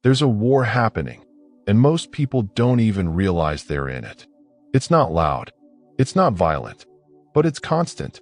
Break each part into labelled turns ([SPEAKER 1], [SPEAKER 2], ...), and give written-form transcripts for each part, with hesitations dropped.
[SPEAKER 1] There's a war happening, and most people don't even realize they're in it. It's not loud, it's not violent, but it's constant.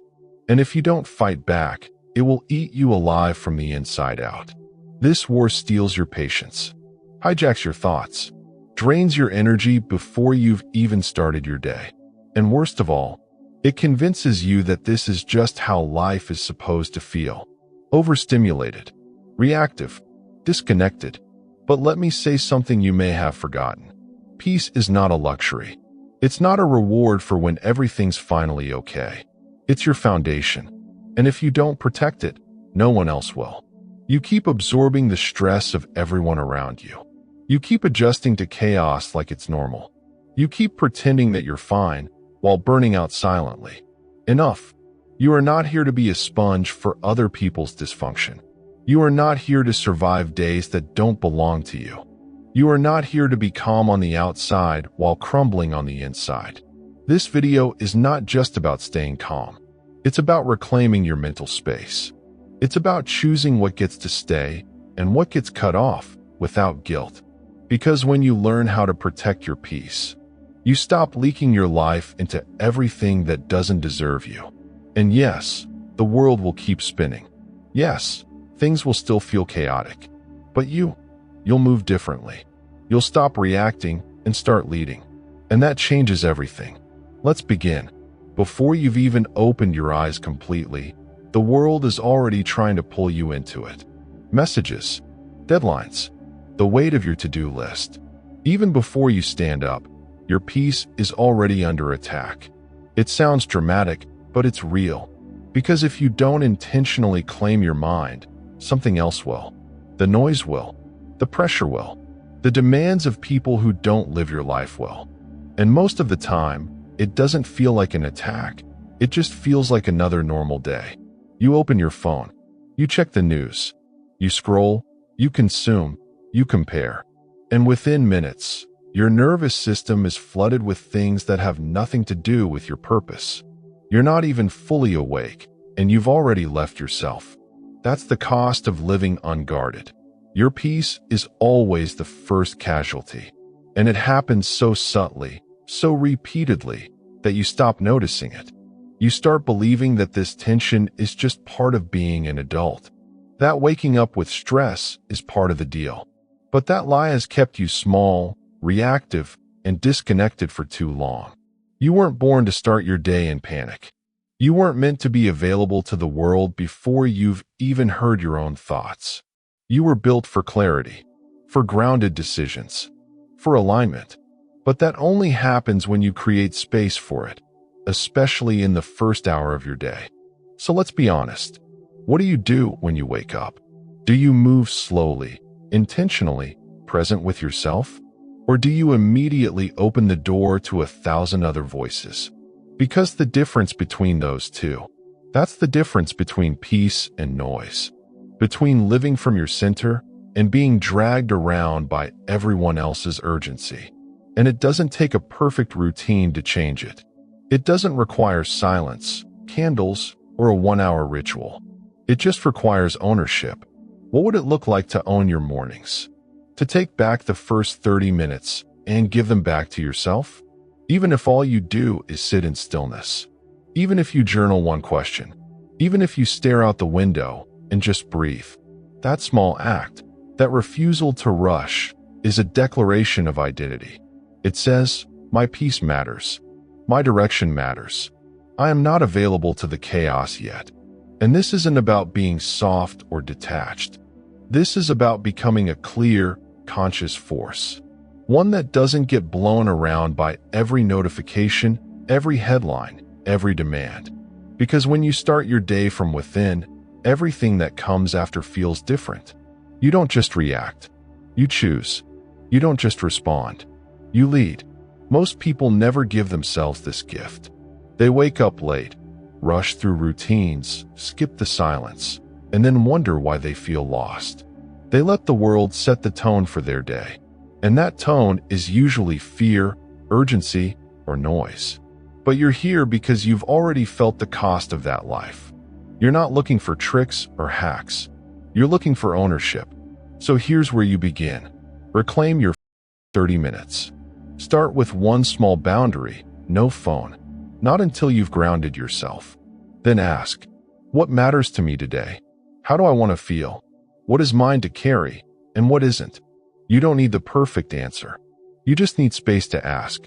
[SPEAKER 1] And if you don't fight back, it will eat you alive from the inside out. This war steals your patience, hijacks your thoughts, drains your energy before you've even started your day. And worst of all, it convinces you that this is just how life is supposed to feel. Overstimulated, reactive, disconnected. But let me say something you may have forgotten. Peace is not a luxury. It's not a reward for when everything's finally okay. It's your foundation. And if you don't protect it, no one else will. You keep absorbing the stress of everyone around you. You keep adjusting to chaos like it's normal. You keep pretending that you're fine while burning out silently. Enough. You are not here to be a sponge for other people's dysfunction. You are not here to survive days that don't belong to you. You are not here to be calm on the outside while crumbling on the inside. This video is not just about staying calm. It's about reclaiming your mental space. It's about choosing what gets to stay and what gets cut off without guilt. Because when you learn how to protect your peace, you stop leaking your life into everything that doesn't deserve you. And yes, the world will keep spinning. Yes, things will still feel chaotic. But you'll move differently. You'll stop reacting and start leading. And that changes everything. Let's begin. Before you've even opened your eyes completely, the world is already trying to pull you into it. Messages, deadlines, the weight of your to-do list. Even before you stand up, your peace is already under attack. It sounds dramatic, but it's real. Because if you don't intentionally claim your mind, something else will. The noise will. The pressure will. The demands of people who don't live your life will. And most of the time, it doesn't feel like an attack. It just feels like another normal day. You open your phone. You check the news. You scroll. You consume. You compare. And within minutes, your nervous system is flooded with things that have nothing to do with your purpose. You're not even fully awake, and you've already left yourself. That's the cost of living unguarded. Your peace is always the first casualty, and it happens so subtly, so repeatedly, that you stop noticing it. You start believing that this tension is just part of being an adult, that waking up with stress is part of the deal. But that lie has kept you small, reactive, and disconnected for too long. You weren't born to start your day in panic. You weren't meant to be available to the world before you've even heard your own thoughts. You were built for clarity, for grounded decisions, for alignment. But that only happens when you create space for it, especially in the first hour of your day. So let's be honest. What do you do when you wake up? Do you move slowly, intentionally, present with yourself? Or do you immediately open the door to 1,000 other voices? Because the difference between those two, that's the difference between peace and noise, between living from your center and being dragged around by everyone else's urgency. And it doesn't take a perfect routine to change it. It doesn't require silence, candles, or a 1-hour ritual. It just requires ownership. What would it look like to own your mornings? To take back the first 30 minutes and give them back to yourself? Even if all you do is sit in stillness. Even if you journal one question. Even if you stare out the window and just breathe. That small act, that refusal to rush, is a declaration of identity. It says, my peace matters. My direction matters. I am not available to the chaos yet. And this isn't about being soft or detached. This is about becoming a clear, conscious force. One that doesn't get blown around by every notification, every headline, every demand. Because when you start your day from within, everything that comes after feels different. You don't just react. You choose. You don't just respond. You lead. Most people never give themselves this gift. They wake up late, rush through routines, skip the silence, and then wonder why they feel lost. They let the world set the tone for their day. And that tone is usually fear, urgency, or noise. But you're here because you've already felt the cost of that life. You're not looking for tricks or hacks. You're looking for ownership. So here's where you begin. Reclaim your 30 minutes. Start with one small boundary, no phone. Not until you've grounded yourself. Then ask, what matters to me today? How do I want to feel? What is mine to carry, and what isn't? You don't need the perfect answer. You just need space to ask.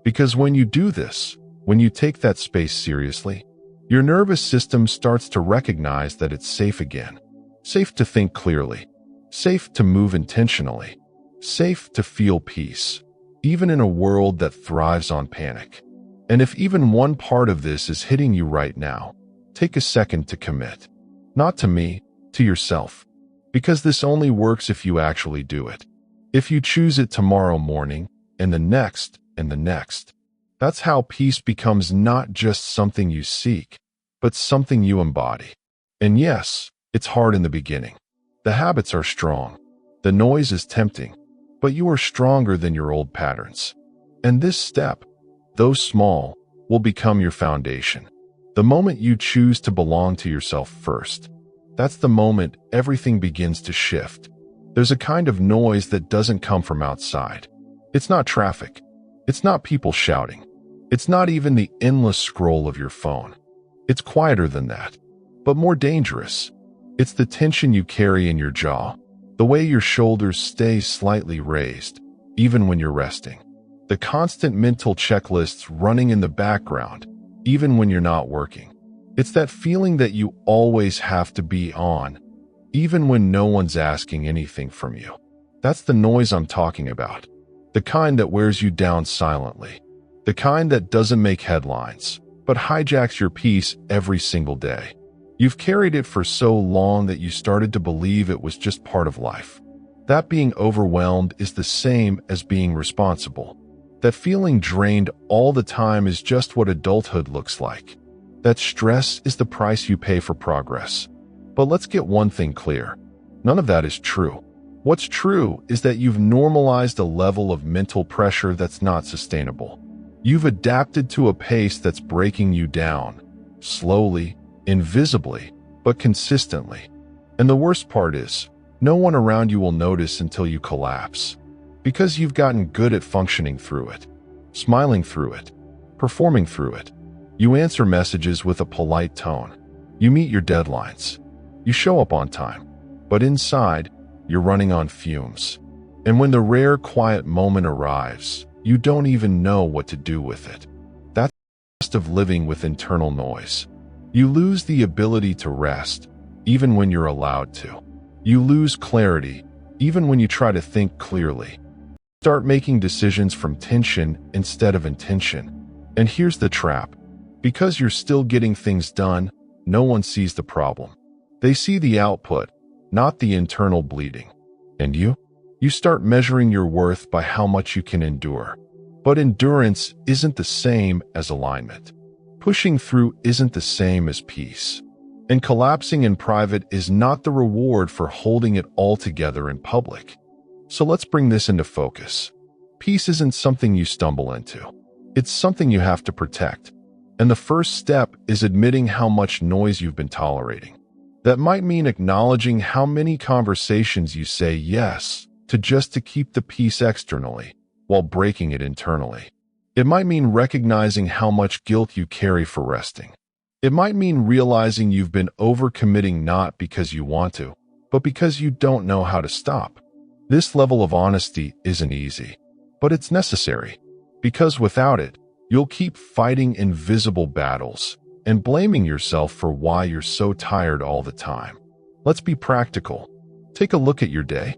[SPEAKER 1] Because when you do this, when you take that space seriously, your nervous system starts to recognize that it's safe again. Safe to think clearly. Safe to move intentionally. Safe to feel peace, even in a world that thrives on panic. And if even one part of this is hitting you right now, take a second to commit. Not to me, to yourself. Because this only works if you actually do it. If you choose it tomorrow morning, and the next, and the next. That's how peace becomes not just something you seek, but something you embody. And yes, it's hard in the beginning. The habits are strong. The noise is tempting. But you are stronger than your old patterns. And this step, though small, will become your foundation. The moment you choose to belong to yourself first, that's the moment everything begins to shift. There's a kind of noise that doesn't come from outside. It's not traffic. It's not people shouting. It's not even the endless scroll of your phone. It's quieter than that, but more dangerous. It's the tension you carry in your jaw. The way your shoulders stay slightly raised, even when you're resting. The constant mental checklists running in the background, even when you're not working. It's that feeling that you always have to be on, even when no one's asking anything from you. That's the noise I'm talking about. The kind that wears you down silently. The kind that doesn't make headlines, but hijacks your peace every single day. You've carried it for so long that you started to believe it was just part of life. That being overwhelmed is the same as being responsible. That feeling drained all the time is just what adulthood looks like. That stress is the price you pay for progress. But let's get one thing clear. None of that is true. What's true is that you've normalized a level of mental pressure that's not sustainable. You've adapted to a pace that's breaking you down, slowly, invisibly, but consistently. And the worst part is, no one around you will notice until you collapse. Because you've gotten good at functioning through it, smiling through it, performing through it. You answer messages with a polite tone. You meet your deadlines. You show up on time. But inside, you're running on fumes. And when the rare quiet moment arrives, you don't even know what to do with it. That's the cost of living with internal noise. You lose the ability to rest, even when you're allowed to. You lose clarity, even when you try to think clearly. Start making decisions from tension instead of intention. And here's the trap. Because you're still getting things done, no one sees the problem. They see the output, not the internal bleeding. And you? You start measuring your worth by how much you can endure. But endurance isn't the same as alignment. Pushing through isn't the same as peace. And collapsing in private is not the reward for holding it all together in public. So let's bring this into focus. Peace isn't something you stumble into. It's something you have to protect. And the first step is admitting how much noise you've been tolerating. That might mean acknowledging how many conversations you say yes to just to keep the peace externally, while breaking it internally. It might mean recognizing how much guilt you carry for resting. It might mean realizing you've been overcommitting not because you want to, but because you don't know how to stop. This level of honesty isn't easy, but it's necessary. Because without it, you'll keep fighting invisible battles and blaming yourself for why you're so tired all the time. Let's be practical. Take a look at your day.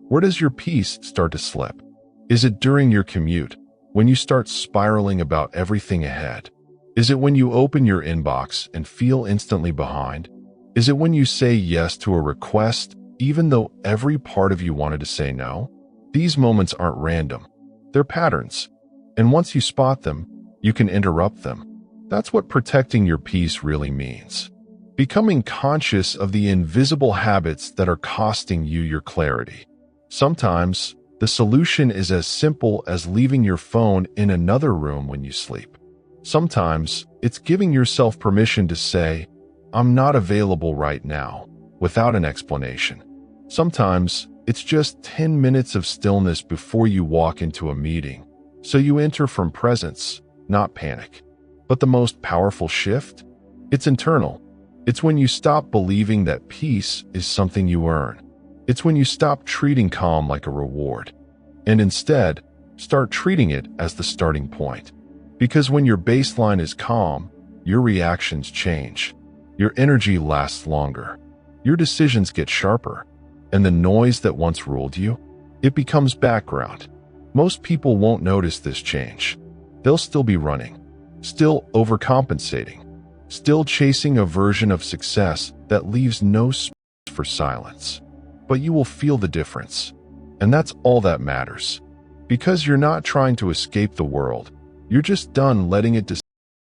[SPEAKER 1] Where does your peace start to slip? Is it during your commute, when you start spiraling about everything ahead? Is it when you open your inbox and feel instantly behind? Is it when you say yes to a request, even though every part of you wanted to say no? These moments aren't random. They're patterns. And once you spot them, you can interrupt them. That's what protecting your peace really means. Becoming conscious of the invisible habits that are costing you your clarity. Sometimes, the solution is as simple as leaving your phone in another room when you sleep. Sometimes, it's giving yourself permission to say, "I'm not available right now," without an explanation. Sometimes, It's just 10 minutes of stillness before you walk into a meeting. So you enter from presence, not panic. But the most powerful shift? It's internal. It's when you stop believing that peace is something you earn. It's when you stop treating calm like a reward, and instead start treating it as the starting point. Because when your baseline is calm, your reactions change. Your energy lasts longer. Your decisions get sharper. And the noise that once ruled you, it becomes background. Most people won't notice this change. They'll still be running, still overcompensating, still chasing a version of success that leaves no space for silence. But you will feel the difference. And that's all that matters. Because you're not trying to escape the world. You're just done letting it decide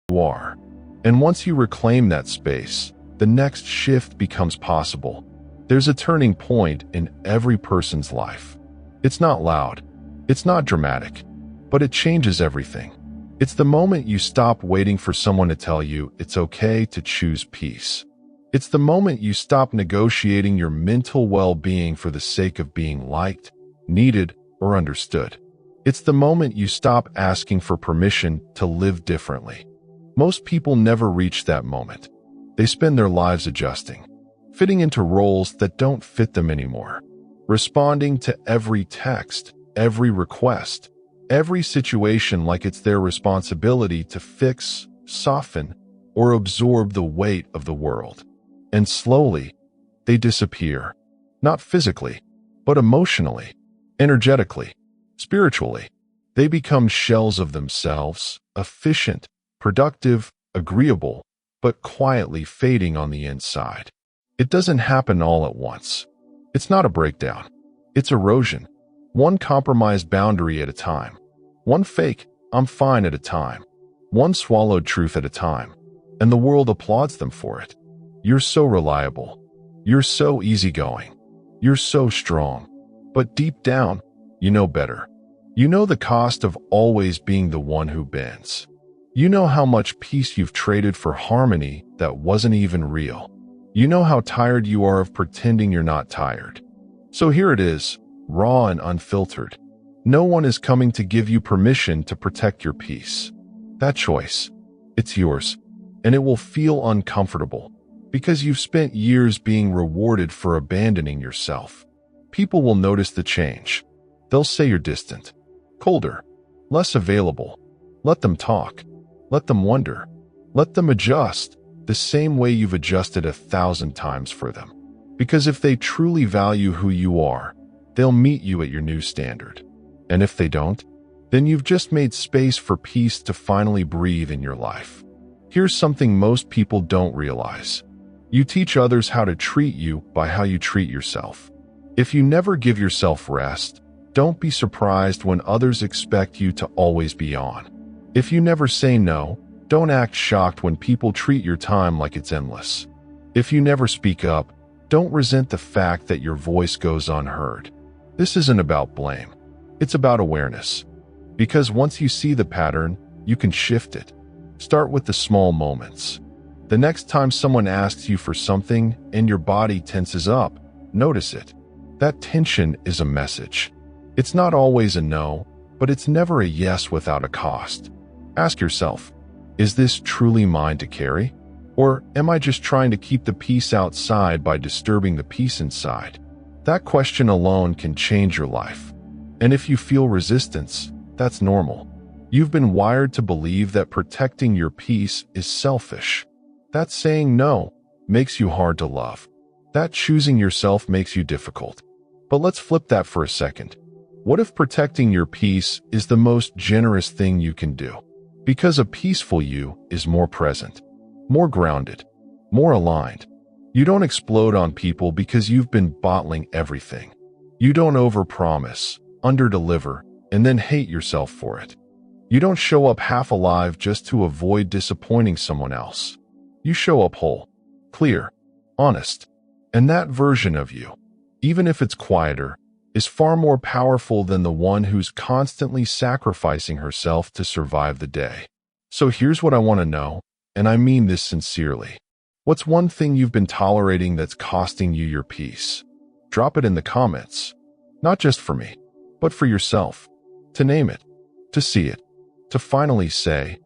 [SPEAKER 1] who you are. And once you reclaim that space, the next shift becomes possible. There's a turning point in every person's life. It's not loud. It's not dramatic. But it changes everything. It's the moment you stop waiting for someone to tell you it's okay to choose peace. It's the moment you stop negotiating your mental well-being for the sake of being liked, needed, or understood. It's the moment you stop asking for permission to live differently. Most people never reach that moment. They spend their lives adjusting, fitting into roles that don't fit them anymore, responding to every text, every request, every situation like it's their responsibility to fix, soften, or absorb the weight of the world. And slowly, they disappear. Not physically, but emotionally, energetically, spiritually. They become shells of themselves, efficient, productive, agreeable, but quietly fading on the inside. It doesn't happen all at once. It's not a breakdown. It's erosion. One compromised boundary at a time. One fake, I'm fine at a time. One swallowed truth at a time. And the world applauds them for it. You're so reliable. You're so easygoing. You're so strong. But deep down, you know better. You know the cost of always being the one who bends. You know how much peace you've traded for harmony that wasn't even real. You know how tired you are of pretending you're not tired. So here it is, raw and unfiltered. No one is coming to give you permission to protect your peace. That choice, it's yours, and it will feel uncomfortable because you've spent years being rewarded for abandoning yourself. People will notice the change. They'll say you're distant, colder, less available. Let them talk. Let them wonder. Let them adjust the same way you've adjusted 1,000 times for them. Because if they truly value who you are, they'll meet you at your new standard. And if they don't, then you've just made space for peace to finally breathe in your life. Here's something most people don't realize. You teach others how to treat you by how you treat yourself. If you never give yourself rest, don't be surprised when others expect you to always be on. If you never say no, don't act shocked when people treat your time like it's endless. If you never speak up, don't resent the fact that your voice goes unheard. This isn't about blame. It's about awareness. Because once you see the pattern, you can shift it. Start with the small moments. The next time someone asks you for something and your body tenses up, notice it. That tension is a message. It's not always a no, but it's never a yes without a cost. Ask yourself, is this truly mine to carry? Or am I just trying to keep the peace outside by disturbing the peace inside? That question alone can change your life. And if you feel resistance, that's normal. You've been wired to believe that protecting your peace is selfish. That saying no makes you hard to love. That choosing yourself makes you difficult. But let's flip that for a second. What if protecting your peace is the most generous thing you can do? Because a peaceful you is more present, more grounded, more aligned. You don't explode on people because you've been bottling everything. You don't overpromise, underdeliver, and then hate yourself for it. You don't show up half alive just to avoid disappointing someone else. You show up whole, clear, honest. And that version of you, even if it's quieter, is far more powerful than the one who's constantly sacrificing herself to survive the day. So here's what I want to know, and I mean this sincerely. What's one thing you've been tolerating that's costing you your peace? Drop it in the comments. Not just for me, but for yourself. To name it, to see it, to finally say,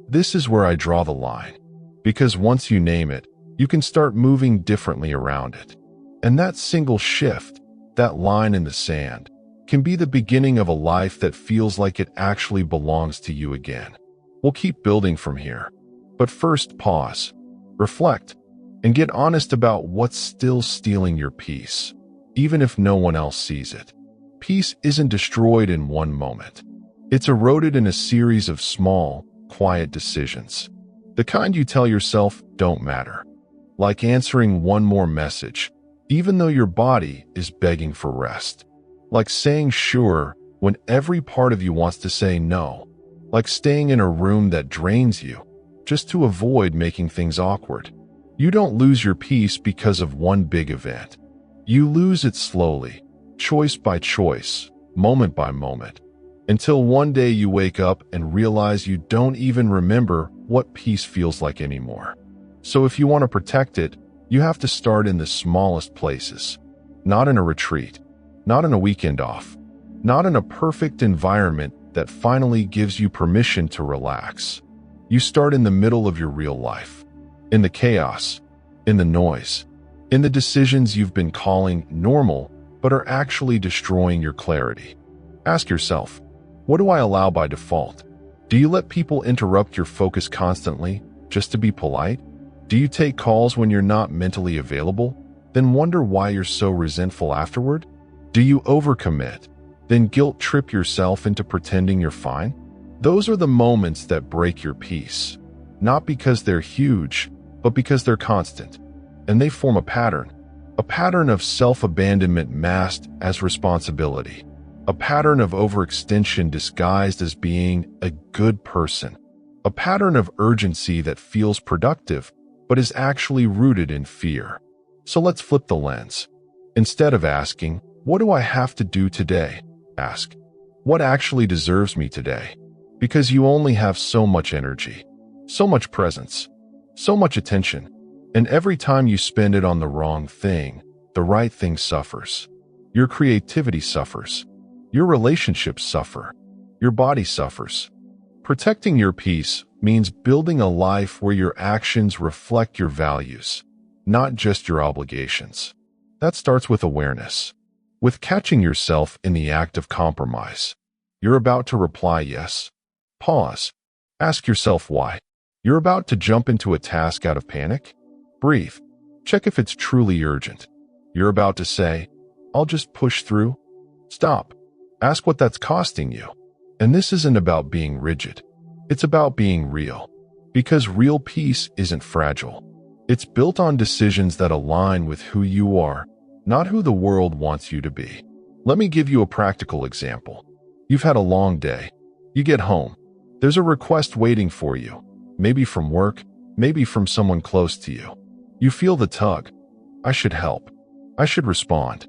[SPEAKER 1] this is where I draw the line. Because once you name it, you can start moving differently around it. And that single shift, that line in the sand, can be the beginning of a life that feels like it actually belongs to you again. We'll keep building from here. But first, pause, reflect, and get honest about what's still stealing your peace, even if no one else sees it. Peace isn't destroyed in one moment. It's eroded in a series of small, quiet decisions. The kind you tell yourself don't matter. Like answering one more message, even though your body is begging for rest. Like saying sure when every part of you wants to say no. Like staying in a room that drains you, just to avoid making things awkward. You don't lose your peace because of one big event. You lose it slowly, choice by choice, moment by moment, until one day you wake up and realize you don't even remember what peace feels like anymore. So if you want to protect it, you have to start in the smallest places. Not in a retreat, not in a weekend off, not in a perfect environment that finally gives you permission to relax. You start in the middle of your real life, in the chaos, in the noise, in the decisions you've been calling normal but are actually destroying your clarity. Ask yourself, what do I allow by default? Do you let people interrupt your focus constantly just to be polite? Do you take calls when you're not mentally available, then wonder why you're so resentful afterward? Do you overcommit, then guilt trip yourself into pretending you're fine? Those are the moments that break your peace, not because they're huge, but because they're constant, and they form a pattern of self-abandonment masked as responsibility, a pattern of overextension disguised as being a good person, a pattern of urgency that feels productive but is actually rooted in fear. So let's flip the lens. Instead of asking, what do I have to do today? Ask, what actually deserves me today? Because you only have so much energy, so much presence, so much attention, and every time you spend it on the wrong thing, the right thing suffers. Your creativity suffers. Your relationships suffer. Your body suffers. Protecting your peace means building a life where your actions reflect your values, not just your obligations. That starts with awareness, with catching yourself in the act of compromise. You're about to reply yes. Pause. Ask yourself why. You're about to jump into a task out of panic? Breathe. Check if it's truly urgent. You're about to say, I'll just push through? Stop. Ask what that's costing you. And this isn't about being rigid. It's about being real. Because real peace isn't fragile. It's built on decisions that align with who you are, not who the world wants you to be. Let me give you a practical example. You've had a long day. You get home. There's a request waiting for you. Maybe from work, maybe from someone close to you. You feel the tug. I should help. I should respond.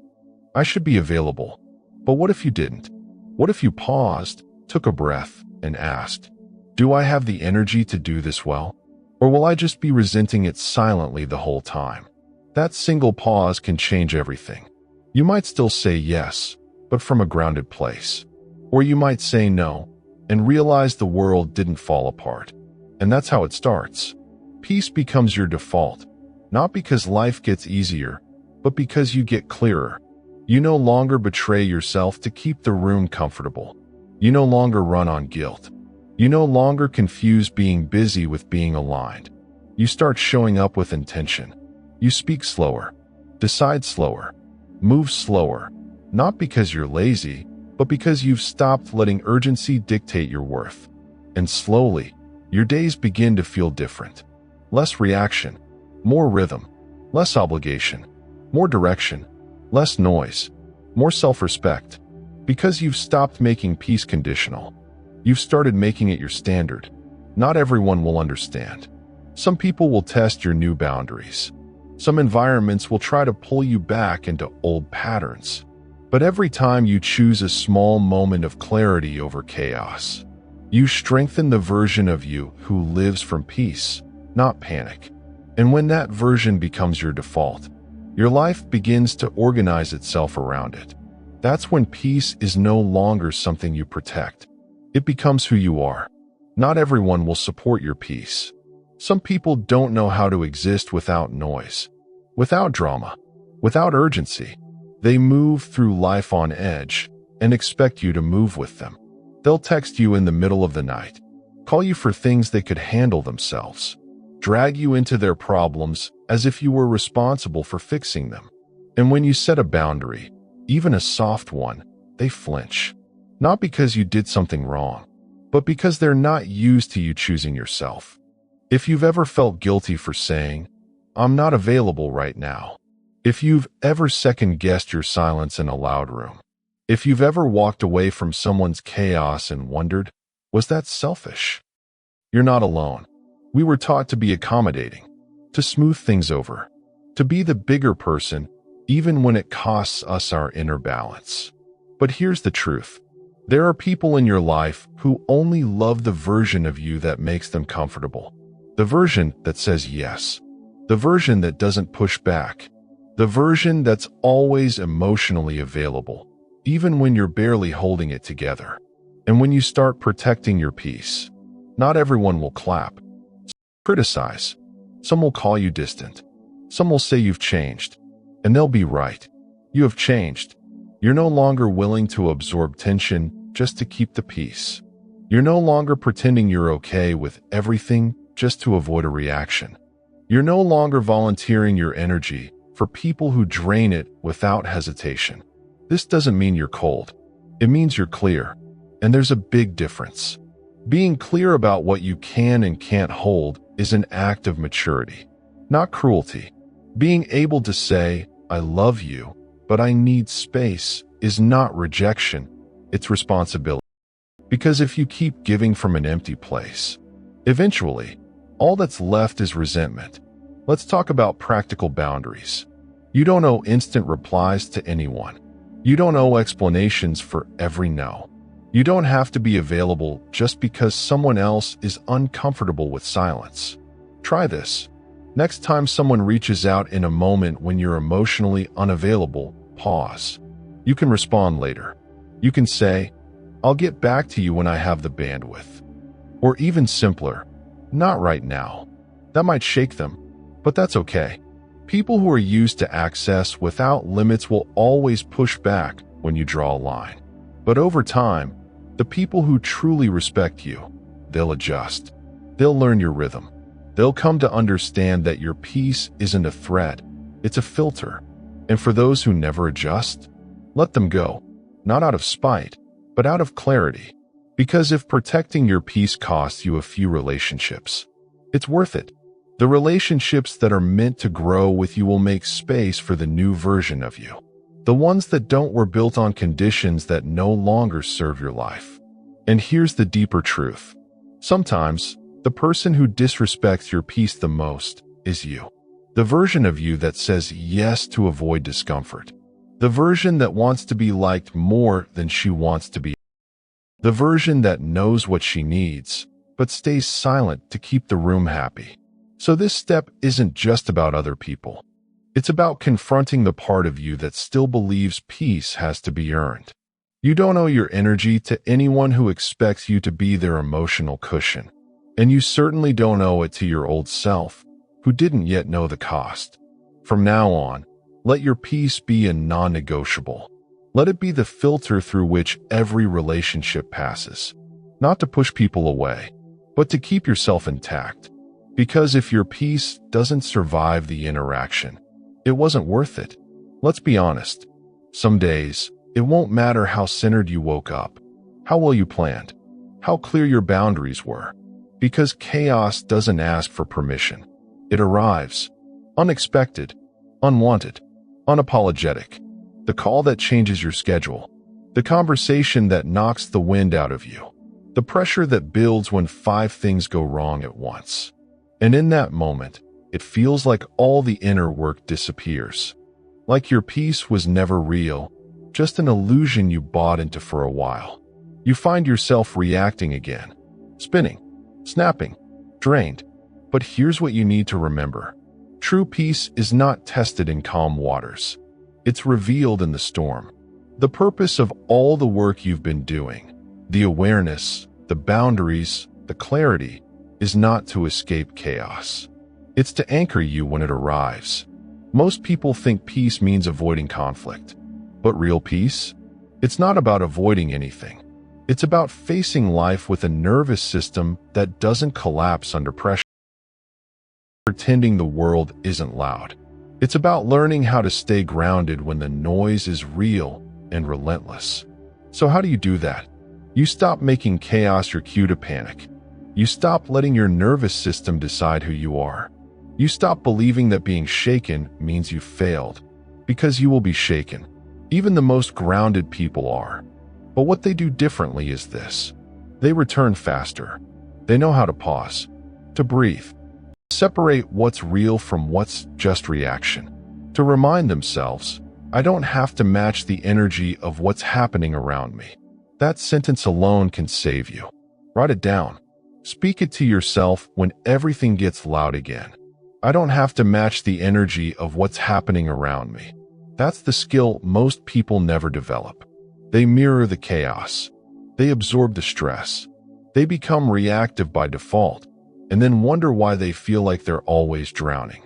[SPEAKER 1] I should be available. But what if you didn't? What if you paused, took a breath, and asked, do I have the energy to do this well? Or will I just be resenting it silently the whole time? That single pause can change everything. You might still say yes, but from a grounded place. Or you might say no, and realize the world didn't fall apart. And that's how it starts. Peace becomes your default, not because life gets easier, but because you get clearer. You no longer betray yourself to keep the room comfortable. You no longer run on guilt. You no longer confuse being busy with being aligned. You start showing up with intention. You speak slower, decide slower, move slower, not because you're lazy, but because you've stopped letting urgency dictate your worth. And slowly, your days begin to feel different. Less reaction, more rhythm, less obligation, more direction, less noise, more self-respect. Because you've stopped making peace conditional. You've started making it your standard. Not everyone will understand. Some people will test your new boundaries. Some environments will try to pull you back into old patterns. But every time you choose a small moment of clarity over chaos, you strengthen the version of you who lives from peace, not panic. And when that version becomes your default, Your life begins to organize itself around it. That's when peace is no longer something you protect. It becomes who you are. Not everyone will support your peace. Some people don't know how to exist without noise, without drama, without urgency. They move through life on edge and expect you to move with them. They'll text you in the middle of the night, call you for things they could handle themselves, drag you into their problems as if you were responsible for fixing them. And when you set a boundary, even a soft one, they flinch. Not because you did something wrong, but because they're not used to you choosing yourself. If you've ever felt guilty for saying, "I'm not available right now," if you've ever second-guessed your silence in a loud room, if you've ever walked away from someone's chaos and wondered, was that selfish? You're not alone. We were taught to be accommodating, to smooth things over, to be the bigger person, even when it costs us our inner balance. But here's the truth. There are people in your life who only love the version of you that makes them comfortable. The version that says yes. The version that doesn't push back. The version that's always emotionally available, even when you're barely holding it together. And when you start protecting your peace, not everyone will clap, criticize. Some will call you distant. Some will say you've changed. And they'll be right. You have changed. You're no longer willing to absorb tension just to keep the peace. You're no longer pretending you're okay with everything just to avoid a reaction. You're no longer volunteering your energy for people who drain it without hesitation. This doesn't mean you're cold. It means you're clear. And there's a big difference. Being clear about what you can and can't hold is an act of maturity, not cruelty. Being able to say, "I love you, but I need space," is not rejection, it's responsibility. Because if you keep giving from an empty place, eventually, all that's left is resentment. Let's talk about practical boundaries. You don't owe instant replies to anyone. You don't owe explanations for every no. You don't have to be available just because someone else is uncomfortable with silence. Try this. Next time someone reaches out in a moment when you're emotionally unavailable, pause. You can respond later. You can say, "I'll get back to you when I have the bandwidth." Or even simpler, "Not right now." That might shake them, but that's okay. People who are used to access without limits will always push back when you draw a line. But over time, the people who truly respect you, they'll adjust. They'll learn your rhythm. They'll come to understand that your peace isn't a threat, it's a filter. And for those who never adjust, let them go. Not out of spite, but out of clarity. Because if protecting your peace costs you a few relationships, it's worth it. The relationships that are meant to grow with you will make space for the new version of you. The ones that don't were built on conditions that no longer serve your life. And here's the deeper truth. Sometimes, the person who disrespects your peace the most is you. The version of you that says yes to avoid discomfort. The version that wants to be liked more than she wants to be. The version that knows what she needs, but stays silent to keep the room happy. So this step isn't just about other people. It's about confronting the part of you that still believes peace has to be earned. You don't owe your energy to anyone who expects you to be their emotional cushion. And you certainly don't owe it to your old self, who didn't yet know the cost. From now on, let your peace be a non-negotiable. Let it be the filter through which every relationship passes. Not to push people away, but to keep yourself intact. Because if your peace doesn't survive the interaction, it wasn't worth it. Let's be honest. Some days, it won't matter how centered you woke up, how well you planned, how clear your boundaries were. Because chaos doesn't ask for permission. It arrives. Unexpected, unwanted, unapologetic. The call that changes your schedule. The conversation that knocks the wind out of you. The pressure that builds when 5 things go wrong at once. And in that moment, it feels like all the inner work disappears. Like your peace was never real, just an illusion you bought into for a while. You find yourself reacting again, spinning, snapping, drained. But here's what you need to remember. True peace is not tested in calm waters. It's revealed in the storm. The purpose of all the work you've been doing, the awareness, the boundaries, the clarity, is not to escape chaos. It's to anchor you when it arrives. Most people think peace means avoiding conflict. But real peace? It's not about avoiding anything. It's about facing life with a nervous system that doesn't collapse under pressure. Pretending the world isn't loud. It's about learning how to stay grounded when the noise is real and relentless. So how do you do that? You stop making chaos your cue to panic. You stop letting your nervous system decide who you are. You stop believing that being shaken means you failed, because you will be shaken. Even the most grounded people are. But what they do differently is this. They return faster. They know how to pause, to breathe, separate what's real from what's just reaction, to remind themselves, I don't have to match the energy of what's happening around me. That sentence alone can save you. Write it down. Speak it to yourself when everything gets loud again. I don't have to match the energy of what's happening around me. That's the skill most people never develop. They mirror the chaos. They absorb the stress. They become reactive by default, and then wonder why they feel like they're always drowning.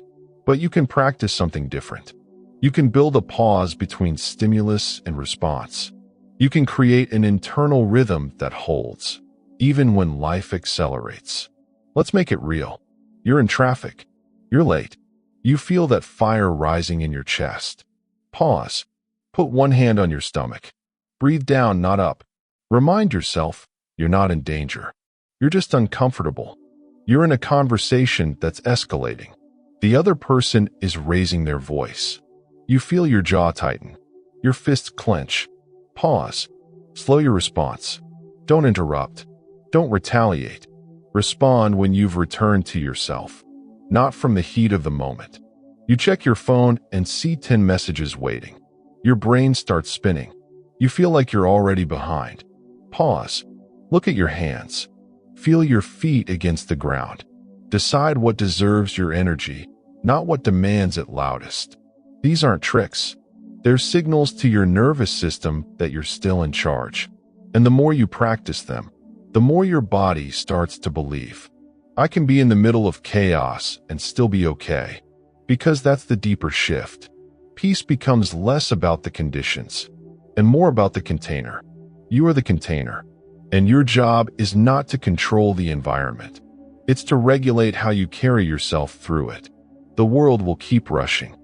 [SPEAKER 1] But you can practice something different. You can build a pause between stimulus and response. You can create an internal rhythm that holds, even when life accelerates. Let's make it real. You're in traffic. You're late. You feel that fire rising in your chest. Pause. Put one hand on your stomach. Breathe down, not up. Remind yourself, you're not in danger. You're just uncomfortable. You're in a conversation that's escalating. The other person is raising their voice. You feel your jaw tighten. Your fists clench. Pause. Slow your response. Don't interrupt. Don't retaliate. Respond when you've returned to yourself, not from the heat of the moment. You check your phone and see 10 messages waiting. Your brain starts spinning. You feel like you're already behind. Pause. Look at your hands. Feel your feet against the ground. Decide what deserves your energy, not what demands it loudest. These aren't tricks. They're signals to your nervous system that you're still in charge. And the more you practice them, the more your body starts to believe, I can be in the middle of chaos and still be okay. Because that's the deeper shift. Peace becomes less about the conditions and more about the container. You are the container, and your job is not to control the environment. It's to regulate how you carry yourself through it. The world will keep rushing.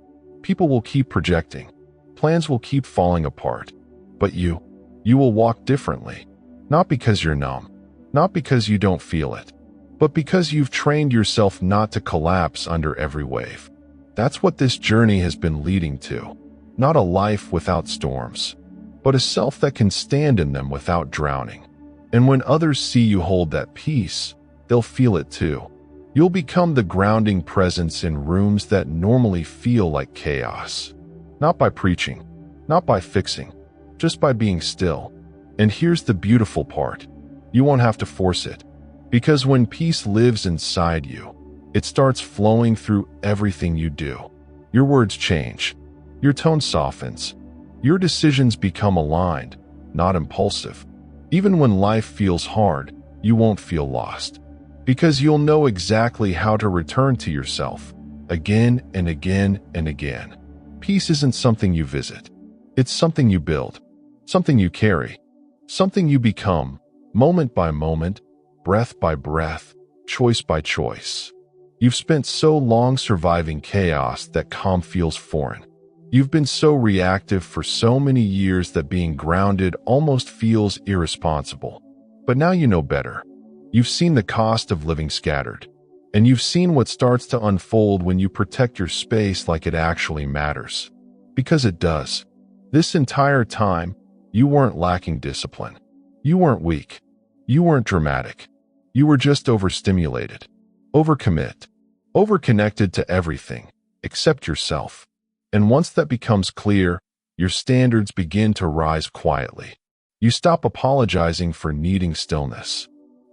[SPEAKER 1] People will keep projecting. Plans will keep falling apart. But you will walk differently. Not because you're numb, not because you don't feel it, but because you've trained yourself not to collapse under every wave. That's what this journey has been leading to. Not a life without storms, but a self that can stand in them without drowning. And when others see you hold that peace, they'll feel it too. You'll become the grounding presence in rooms that normally feel like chaos. Not by preaching, not by fixing, just by being still. And here's the beautiful part. You won't have to force it. Because when peace lives inside you, it starts flowing through everything you do. Your words change. Your tone softens. Your decisions become aligned, not impulsive. Even when life feels hard, you won't feel lost. Because you'll know exactly how to return to yourself, again and again and again. Peace isn't something you visit. It's something you build, something you carry, something you become, moment by moment, breath by breath, choice by choice. You've spent so long surviving chaos that calm feels foreign. You've been so reactive for so many years that being grounded almost feels irresponsible. But now you know better. You've seen the cost of living scattered, and you've seen what starts to unfold when you protect your space like it actually matters. Because it does. This entire time, you weren't lacking discipline. You weren't weak. You weren't dramatic. You were just overstimulated. Overcommit. Overconnected to everything, except yourself. And once that becomes clear, your standards begin to rise quietly. You stop apologizing for needing stillness.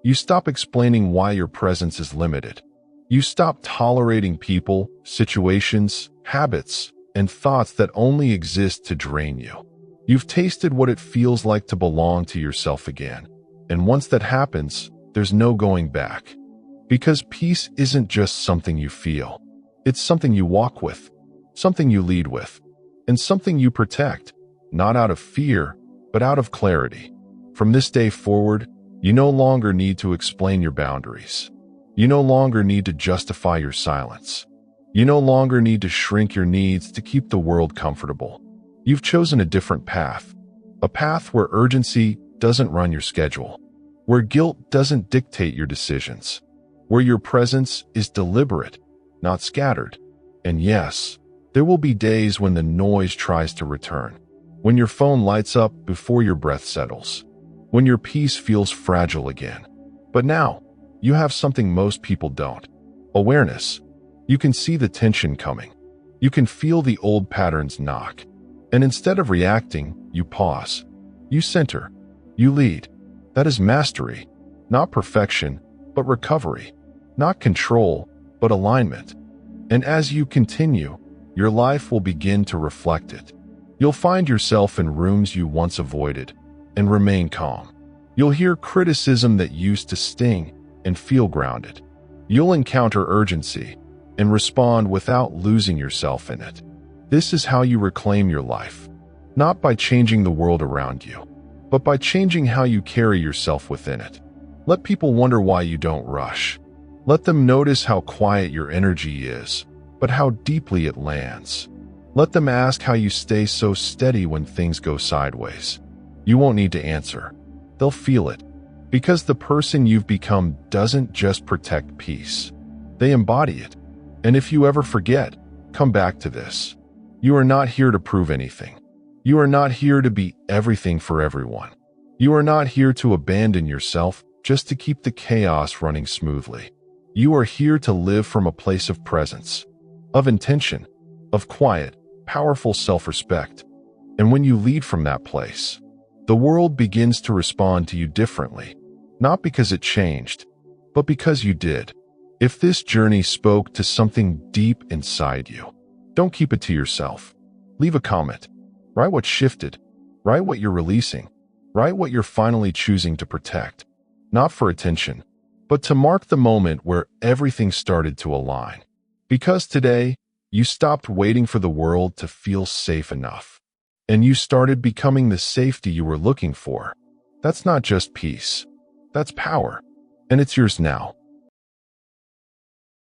[SPEAKER 1] You stop explaining why your presence is limited. You stop tolerating people, situations, habits, and thoughts that only exist to drain you. You've tasted what it feels like to belong to yourself again. And once that happens, there's no going back. Because peace isn't just something you feel. It's something you walk with, something you lead with, and something you protect, not out of fear, but out of clarity. From this day forward, you no longer need to explain your boundaries. You no longer need to justify your silence. You no longer need to shrink your needs to keep the world comfortable. You've chosen a different path, a path where urgency doesn't run your schedule, where guilt doesn't dictate your decisions, where your presence is deliberate, not scattered. And yes, there will be days when the noise tries to return, when your phone lights up before your breath settles, when your peace feels fragile again. But now, you have something most people don't: awareness. You can see the tension coming. You can feel the old patterns knock. And instead of reacting, you pause. You center. You lead. That is mastery. Not perfection, but recovery. Not control, but alignment. And as you continue, your life will begin to reflect it. You'll find yourself in rooms you once avoided and remain calm. You'll hear criticism that used to sting and feel grounded. You'll encounter urgency and respond without losing yourself in it. This is how you reclaim your life, not by changing the world around you, but by changing how you carry yourself within it. Let people wonder why you don't rush. Let them notice how quiet your energy is, but how deeply it lands. Let them ask how you stay so steady when things go sideways. You won't need to answer. They'll feel it, because the person you've become doesn't just protect peace. They embody it. And if you ever forget, come back to this. You are not here to prove anything. You are not here to be everything for everyone. You are not here to abandon yourself just to keep the chaos running smoothly. You are here to live from a place of presence, of intention, of quiet, powerful self-respect. And when you lead from that place, the world begins to respond to you differently, not because it changed, but because you did. If this journey spoke to something deep inside you, don't keep it to yourself. Leave a comment. Write what shifted. Write what you're releasing. Write what you're finally choosing to protect. Not for attention, but to mark the moment where everything started to align. Because today, you stopped waiting for the world to feel safe enough. And you started becoming the safety you were looking for. That's not just peace. That's power. And it's yours now.